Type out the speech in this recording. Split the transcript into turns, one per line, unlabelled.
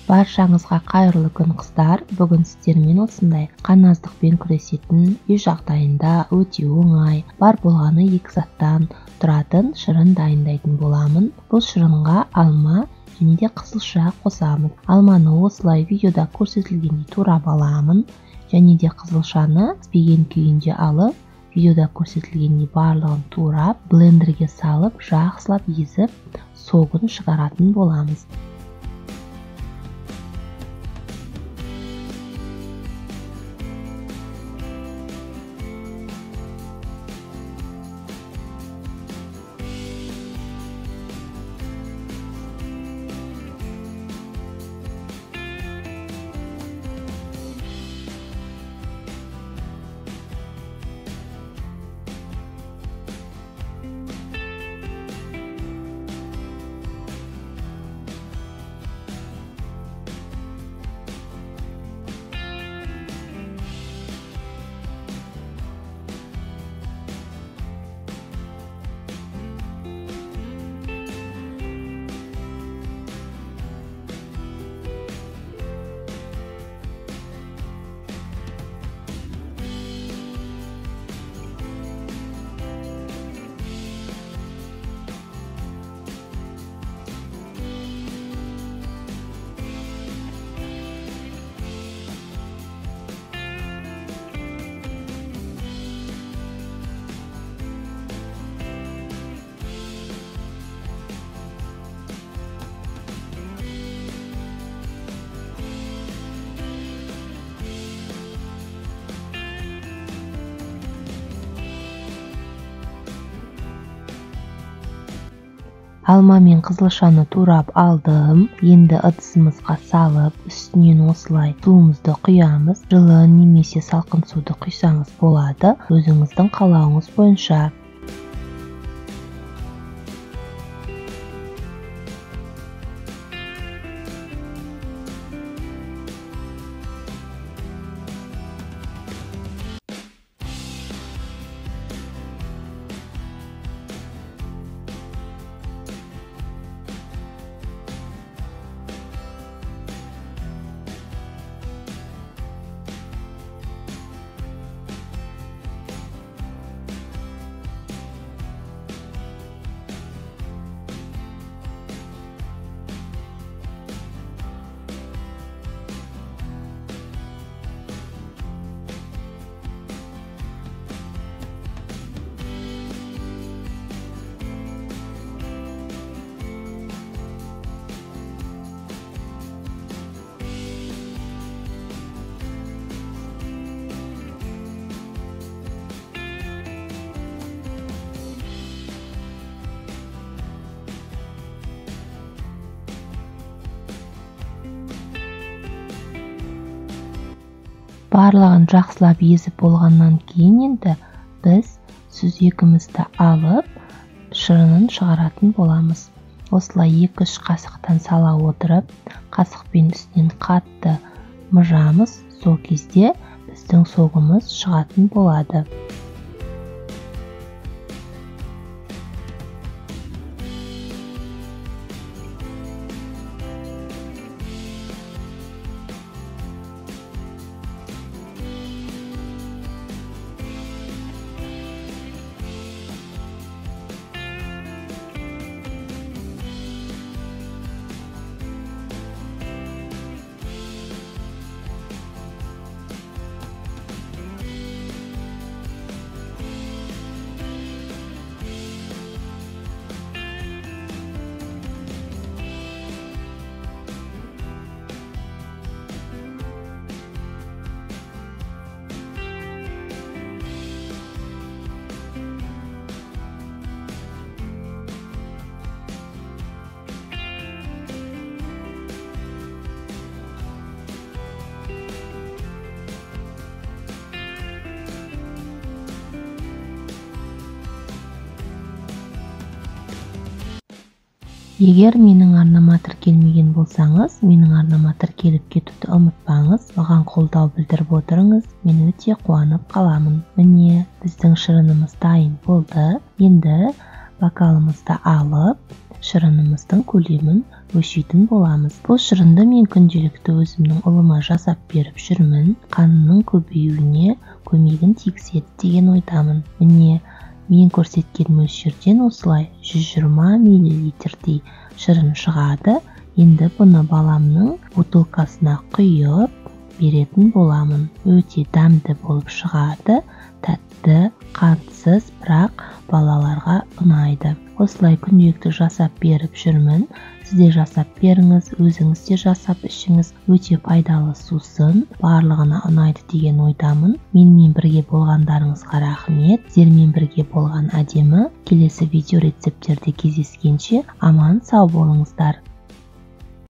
Баршаңызға қайырлы күн қыздар. Бүгін сіздермен осындай қаназдықпен күресетін, үй жағдайында өте оңай, бар болғаны 2 заттан тұратын шырын дайындайтын боламын. Бұл шырынға алма және де қызылша қосамын. Алманы осылай видеода көрсетілгендей турап аламын және де қызылшаны піспеген күйінде алып, видеода көрсетілгендей барлығын турап, блендерге салып, жақсылап езіп, согын шығаратын боламыз. Алма мен қызылшаны турап алдым. Енді ыдысымызға салып, үстінен осылай суымызды құямыз. Жылы немесе салқын суды құйсаңыз болады, өзіңіздің қалауыңыз бойынша. Барлығын жақсылап езіп болғаннан кейін енді біз сүзегімізді алып, шырынын шығаратын боламыз. Осылай 2-3 қасықтан сала отырып, қасықпен үстінен қатты мыжамыз. Сол кезде біздің согымыз шығатын болады. Егер менің арнама тіркелмеген болсаңыз, менің арнама тіркеліп кетуді ұмытпаңыз, маған қолдау білдіріп отырыңыз, мен өте қуанып қаламын. Міне, біздің шырынымыз дайын болды. Енді бокалымызды алып, шырынымыздың көлемін өлшейтін боламыз. Бұл шырынды мен күнделікті өзімнің ұлыма жасап беріп жүрмін. Қанының көбеюіне көмегін тигізеді деген ойдамын. Міне, мен көрсеткен мөлшерден осылай 120 мл шырын шығады. Енді бұны баламның бутылкасына құйып беретін боламын. Өте дәмді болып шығады, тәтті, қантсыз, бірақ балаларға ұнайды. Осылай күнделікті жасап беріп жүрмін. Сізде жасап беріңіз, өзіңіз де жасап ішіңіз. Өте пайдалы сусын, барлығына ұнайды деген ойдамын. Менімен бірге болғандарыңызға рахмет. Сіздермен бірге болған әдемі. Келесі видео рецептерде кездескенше аман сау болыңыздар.